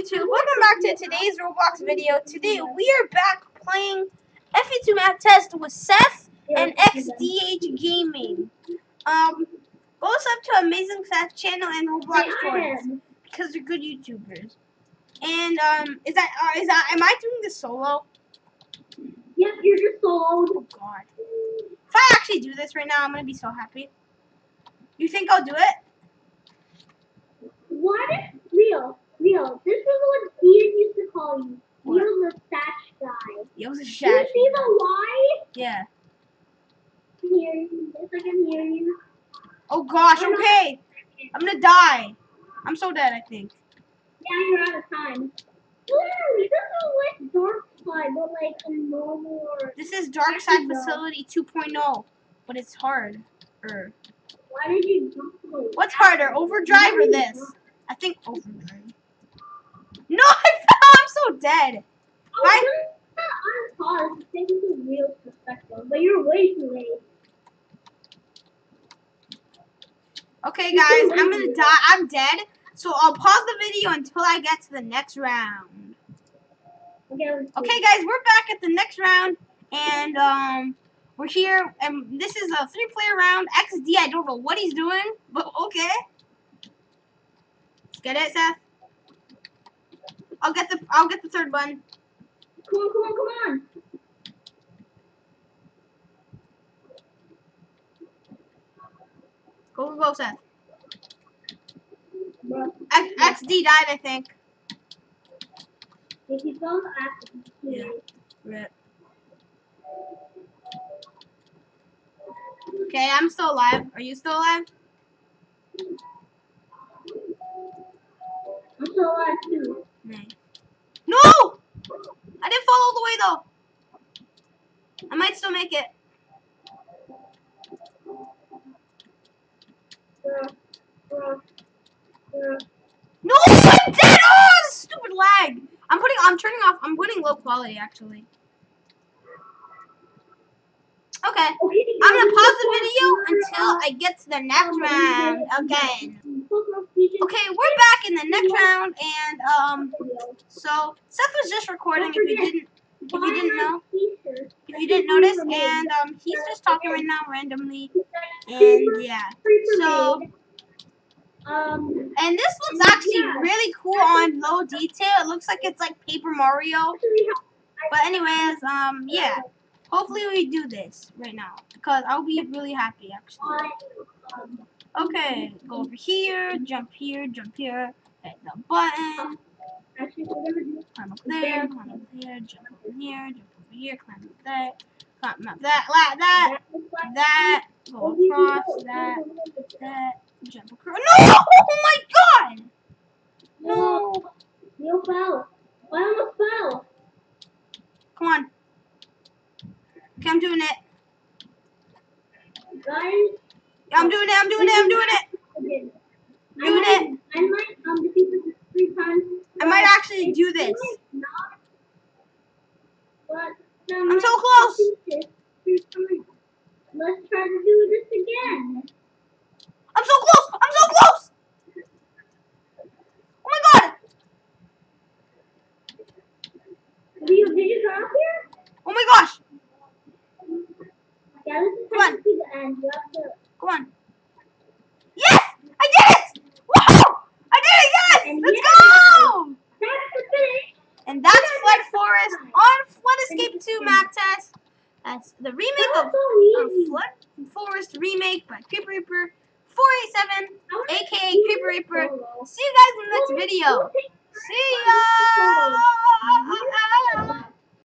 YouTube? Welcome back to today's Roblox video. Today we are back playing FE2 math test with Seth and xdhgaming. Go sub to Amazing Seth channel and Roblox Shorts because they're good YouTubers. And am I doing this solo? Yes, you're just soloed. Oh God! If I actually do this right now, I'm gonna be so happy. You think I'll do it? What? Real. This is what Ian used to call you. What? You're the stash guy. Yo, the Do shash. you see the why? Yeah. I can hear you. Yes, I can hear you. Oh gosh. Okay. I'm gonna die. I'm so dead, I think. Yeah, you're out of time. Literally, this is like Dark Side, but like a normal. This is Dark Side Facility 2.0, but it's hard. Why did you jump away? What's harder, Overdrive or this? I think Overdrive. No, I fell. I'm so dead. Oh, unpause. I think this is real perspective, but you're way too late. Okay, guys, I'm gonna die. I'm dead. So I'll pause the video until I get to the next round. Okay, guys, we're back at the next round, and we're here, and this is a 3-player round. XD, I don't know what he's doing, but okay. Let's get it, Seth. I'll get the third one. Come on. Go, Seth. Bro. XD died, I think. If you don't ask, Yeah. Rip. Okay, I'm still alive. Are you still alive? I'm still alive too. No! I didn't fall all the way though. I might still make it. No, I'm dead! Oh, this stupid lag. I'm putting low quality actually. Okay. I'm gonna pause the video until I get to the next round again. Okay, we're back in the next round, and so Seth was just recording. If you didn't notice, and he's just talking right now randomly, and yeah. So and this looks actually really cool on low detail. It looks like it's like Paper Mario. But anyways, yeah. Hopefully we do this right now because I'll be really happy actually. Okay, go over here, jump here, hit the button. Climb up there, jump over here, jump over here, climb up there, climb up that, go across that, jump across. No! Oh my God! No! You fell. I almost fell. Come on. Okay, I'm doing it. Guys. I'm doing it. I might actually do this. I'm so close. Let's try to do this again. I'm so close. Oh my God. Did you come up here? Oh my gosh. Yeah, this is trying to see the end. You have to. Come on. Yes! I did it! Woo! I did it, yes! Let's go! That's the finish. And that's Flood Forest on Flood Escape 2 map test. That's the remake of Flood Forest remake by Creeper Reaper 487, aka Creeper Reaper. See you guys in the next video. See ya!